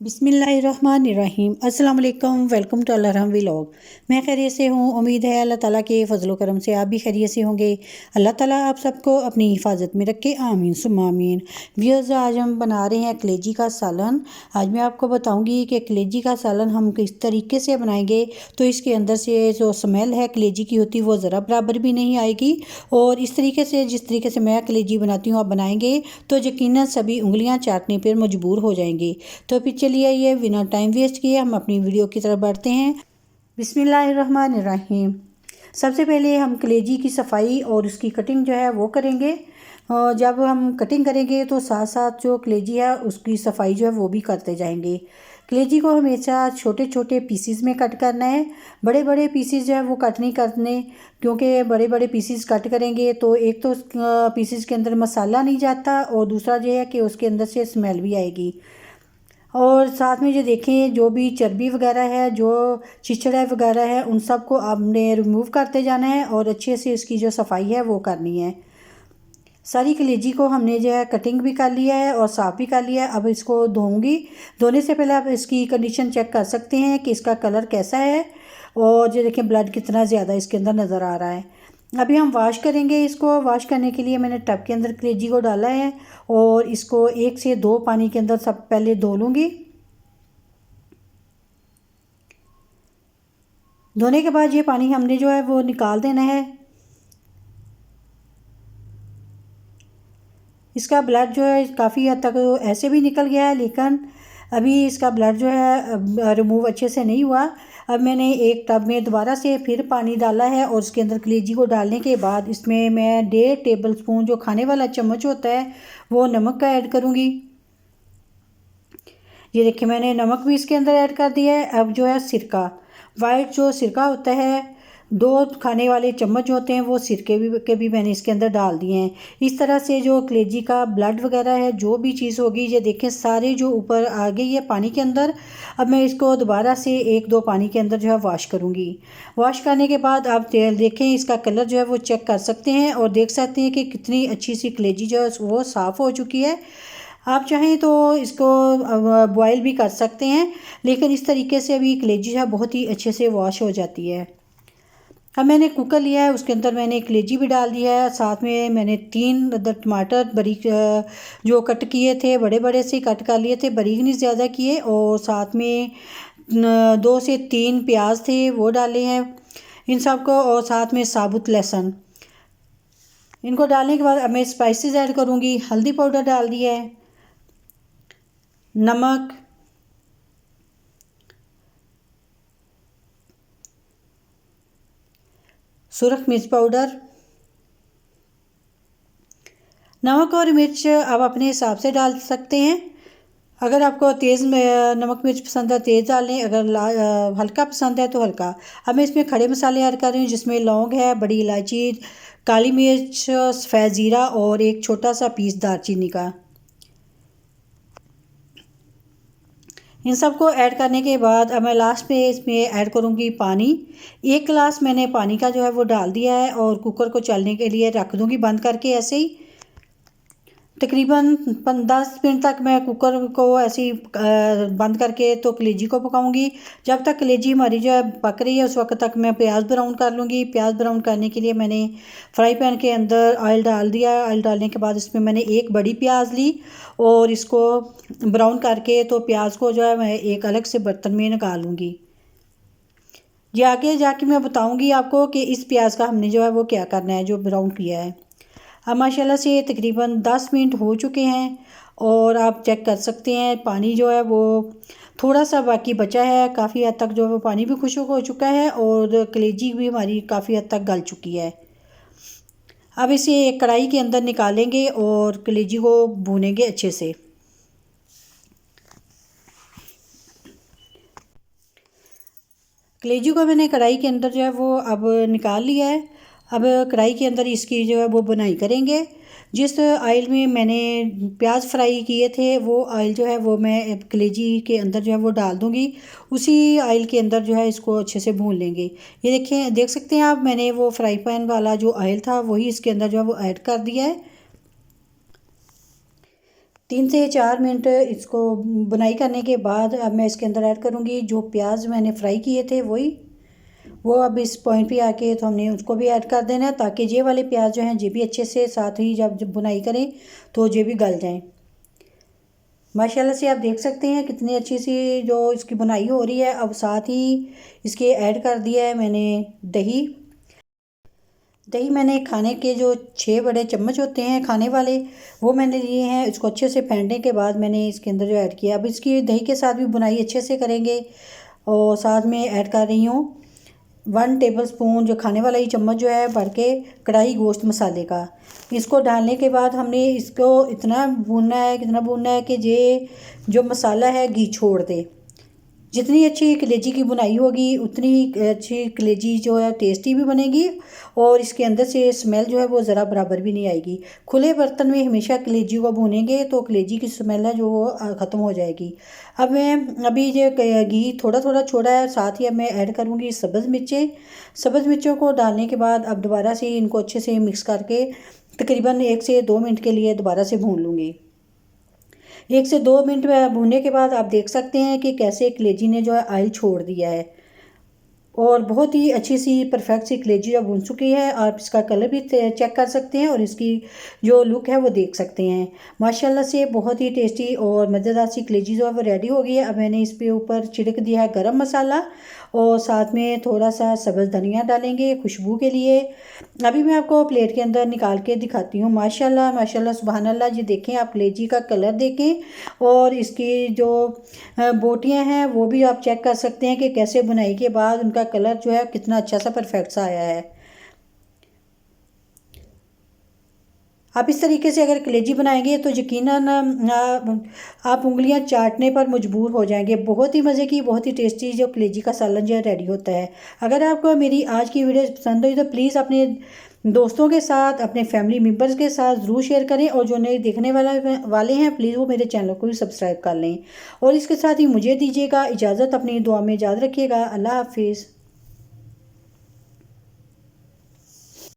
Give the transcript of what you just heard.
बिस्मिल्लाहिर्रहमानिर्रहीम अस्सलाम वालेकुम वेलकम टू अलरहम व्लॉग। मैं खैरियत से हूँ। उम्मीद है अल्लाह ताला के फजलो करम से आप भी खैरियत से होंगे। अल्लाह ताला आप सबको अपनी हिफाजत में रखे, आमीन सुम्मा आमीन। व्यूअर्स, आज हम बना रहे हैं कलेजी का सालन। आज मैं आपको बताऊंगी कि कलेजी का सालन हम किस तरीके से बनाएंगे तो इसके अंदर से जो स्मेल है कलेजी की होती वो ज़रा बराबर भी नहीं आएगी। और इस तरीके से जिस तरीके से मैं कलेजी बनाती हूँ आप बनाएंगे तो यकीनन सभी उंगलियाँ चाटने पर मजबूर हो जाएंगे। तो फिर चलिए ये बिना टाइम वेस्ट किए हम अपनी वीडियो की तरफ बढ़ते हैं। बिस्मिल्लाहिर्रहमानिर्रहीम। सबसे पहले हम कलेजी की सफाई और उसकी कटिंग जो है वो करेंगे। और जब हम कटिंग करेंगे तो साथ साथ जो कलेजी है उसकी सफाई जो है वो भी करते जाएंगे। कलेजी को हमेशा छोटे छोटे पीसीज में कट करना है। बड़े बड़े पीसीज जो है वो कट नहीं करने, क्योंकि बड़े बड़े पीसीज कट करेंगे तो एक तो पीसीज के अंदर मसाला नहीं जाता और दूसरा जो है कि उसके अंदर से स्मेल भी आएगी। और साथ में जो देखें जो भी चर्बी वगैरह है, जो चिचड़ा वगैरह है, उन सब को आपने रिमूव करते जाना है और अच्छे से इसकी जो सफाई है वो करनी है। सारी कलेजी को हमने जो है कटिंग भी कर लिया है और साफ़ भी कर लिया है। अब इसको धोऊंगी। धोने से पहले आप इसकी कंडीशन चेक कर सकते हैं कि इसका कलर कैसा है और जो देखें ब्लड कितना ज़्यादा इसके अंदर नज़र आ रहा है। अभी हम वॉश करेंगे। इसको वॉश करने के लिए मैंने टब के अंदर कलेजी को डाला है और इसको 1 से 2 पानी के अंदर सब पहले धो लूँगी। धोने के बाद ये पानी हमने जो है वो निकाल देना है। इसका ब्लड जो है काफ़ी हद तक ऐसे भी निकल गया है, लेकिन अभी इसका ब्लड जो है रिमूव अच्छे से नहीं हुआ। अब मैंने एक टब में दोबारा से फिर पानी डाला है और उसके अंदर कलेजी को डालने के बाद इसमें मैं 1.5 टेबल स्पून जो खाने वाला चम्मच होता है वो नमक का ऐड करूँगी। ये देखिए मैंने नमक भी इसके अंदर ऐड कर दिया है। अब जो है सिरका, वाइट जो सिरका होता है, 2 खाने वाले चम्मच होते हैं वो सिरके भी मैंने इसके अंदर डाल दिए हैं। इस तरह से जो कलेजी का ब्लड वगैरह है जो भी चीज़ होगी ये देखें सारे जो ऊपर आ गई है पानी के अंदर। अब मैं इसको दोबारा से 1-2 पानी के अंदर जो है वॉश करूँगी। वॉश करने के बाद आप देखें इसका कलर जो है वो चेक कर सकते हैं और देख सकते हैं कि कितनी अच्छी सी कलेजी जो है वो साफ़ हो चुकी है। आप चाहें तो इसको बॉयल भी कर सकते हैं, लेकिन इस तरीके से अभी कलेजी जो है बहुत ही अच्छे से वॉश हो जाती है। अब मैंने कुकर लिया है, उसके अंदर मैंने कलेजी भी डाल दिया है। साथ में मैंने 3 अदद टमाटर बारीक जो कट किए थे, बड़े बड़े से कट कर लिए थे, बारीक नहीं ज़्यादा किए। और साथ में 2 से 3 प्याज थे वो डाले हैं इन सब को, और साथ में साबुत लहसुन। इनको डालने के बाद अब मैं स्पाइसेस ऐड करूँगी। हल्दी पाउडर डाल दिया है, नमक, सुरख मिर्च पाउडर। नमक और मिर्च आप अपने हिसाब से डाल सकते हैं। अगर आपको तेज़ नमक मिर्च पसंद है तेज़ डाल लें, अगर हल्का पसंद है तो हल्का। अब मैं इसमें खड़े मसाले ऐड कर रही हूँ, जिसमें लौंग है, बड़ी इलायची, काली मिर्च, सफ़ेद ज़ीरा और एक छोटा सा पीस दालचीनी का। इन सब को ऐड करने के बाद अब मैं लास्ट में इसमें ऐड करूँगी पानी। 1 गिलास मैंने पानी का जो है वो डाल दिया है और कुकर को चलने के लिए रख दूँगी बंद करके ऐसे ही। तकरीबन 10 मिनट तक मैं कुकर को ऐसे ही बंद करके तो कलेजी को पकाऊंगी। जब तक कलेजी हमारी जो है पक रही है उस वक्त तक मैं प्याज ब्राउन कर लूँगी। प्याज ब्राउन करने के लिए मैंने फ्राई पैन के अंदर ऑयल डाल दिया। ऑयल डालने के बाद इसमें मैंने एक बड़ी प्याज ली और इसको ब्राउन करके तो प्याज को जो है मैं एक अलग से बर्तन में निकालूँगी। ये आगे जाके मैं बताऊँगी आपको कि इस प्याज का हमने जो है वो क्या करना है जो ब्राउन किया है। अब माशाल्लाह से तकरीबन 10 मिनट हो चुके हैं और आप चेक कर सकते हैं पानी जो है वो थोड़ा सा बाकी बचा है। काफ़ी हद तक जो है वो पानी भी खुश्क हो चुका है और कलेजी भी हमारी काफ़ी हद तक गल चुकी है। अब इसे एक कढ़ाई के अंदर निकालेंगे और कलेजी को भूनेंगे अच्छे से। कलेजी को मैंने कढ़ाई के अंदर जो है वो अब निकाल लिया है। अब कढ़ाई के अंदर इसकी जो है वो बुनाई करेंगे। जिस ऑयल में मैंने प्याज फ्राई किए थे वो ऑयल जो है वो मैं कलेजी के अंदर जो है वो डाल दूँगी। उसी ऑयल के अंदर जो है इसको अच्छे से भून लेंगे। ये देखें, देख सकते हैं आप, मैंने वो फ्राई पैन वाला जो ऑयल था वही इसके अंदर जो है वो ऐड कर दिया है। 3 से 4 मिनट इसको बुनाई करने के बाद अब मैं इसके अंदर ऐड करूँगी जो प्याज मैंने फ्राई किए थे वो अब इस पॉइंट पे आके तो हमने उसको भी ऐड कर देना है, ताकि ये वाले प्याज जो हैं ये भी अच्छे से साथ ही जब बुनाई करें तो ये भी गल जाएं। माशाल्लाह से आप देख सकते हैं कितनी अच्छी सी जो इसकी बुनाई हो रही है। अब साथ ही इसके ऐड कर दिया है मैंने दही। दही मैंने खाने के जो 6 बड़े चम्मच होते हैं खाने वाले, वो मैंने लिए हैं। इसको अच्छे से फेंटने के बाद मैंने इसके अंदर जो ऐड किया। अब इसकी दही के साथ भी बुनाई अच्छे से करेंगे। और साथ में ऐड कर रही हूँ 1 टेबल स्पून जो खाने वाला ही चम्मच जो है भर के कढ़ाई गोश्त मसाले का। इसको डालने के बाद हमने इसको इतना भूनना है, कितना भूनना है कि ये जो मसाला है घी छोड़ दे। जितनी अच्छी कलेजी की बुनाई होगी उतनी ही अच्छी कलेजी जो है टेस्टी भी बनेगी, और इसके अंदर से स्मेल जो है वो ज़रा बराबर भी नहीं आएगी। खुले बर्तन में हमेशा कलेजी को भूनेंगे तो कलेजी की स्मेल है जो वो ख़त्म हो जाएगी। अब मैं अभी ये घी थोड़ा थोड़ा छोड़ा है, साथ ही अब मैं ऐड करूँगी सब्ज़ मिर्चें। सब्ज़ मिर्चों को डालने के बाद अब दोबारा से इनको अच्छे से मिक्स करके तकरीबन 1 से 2 मिनट के लिए दोबारा से भून लूँगी। 1 से 2 मिनट भूनने के बाद आप देख सकते हैं कि कैसे कलेजी ने जो है ऑयल छोड़ दिया है, और बहुत ही अच्छी सी परफेक्ट सी कलेजी जो भून चुकी है। आप इसका कलर भी चेक कर सकते हैं और इसकी जो लुक है वो देख सकते हैं। माशाल्लाह से बहुत ही टेस्टी और मज़ेदार सी कलेजी जो है वो रेडी हो गई है। अब मैंने इस पे ऊपर छिड़क दिया है गरम मसाला, और साथ में थोड़ा सा सब्ज़ धनिया डालेंगे खुशबू के लिए। अभी मैं आपको प्लेट के अंदर निकाल के दिखाती हूँ। माशाल्लाह माशाल्लाह सुबहान अल्लाह। ये देखें आप कलेजी का कलर देखें, और इसकी जो बोटियां हैं वो भी आप चेक कर सकते हैं कि कैसे बुनाई के बाद उनका कलर जो है कितना अच्छा सा परफेक्ट सा आया है। आप इस तरीके से अगर कलेजी बनाएंगे तो यकीनन आप उंगलियां चाटने पर मजबूर हो जाएंगे। बहुत ही मज़े की, बहुत ही टेस्टी जो कलेजी का सालन जो है रेडी होता है। अगर आपको मेरी आज की वीडियो पसंद हुई तो प्लीज़ अपने दोस्तों के साथ, अपने फैमिली मेम्बर्स के साथ ज़रूर शेयर करें, और जो नए देखने वाले हैं प्लीज़ वो मेरे चैनल को भी सब्सक्राइब कर लें। और इसके साथ ही मुझे दीजिएगा इजाज़त, अपनी दुआ में याद रखिएगा। अल्लाह हाफिज़।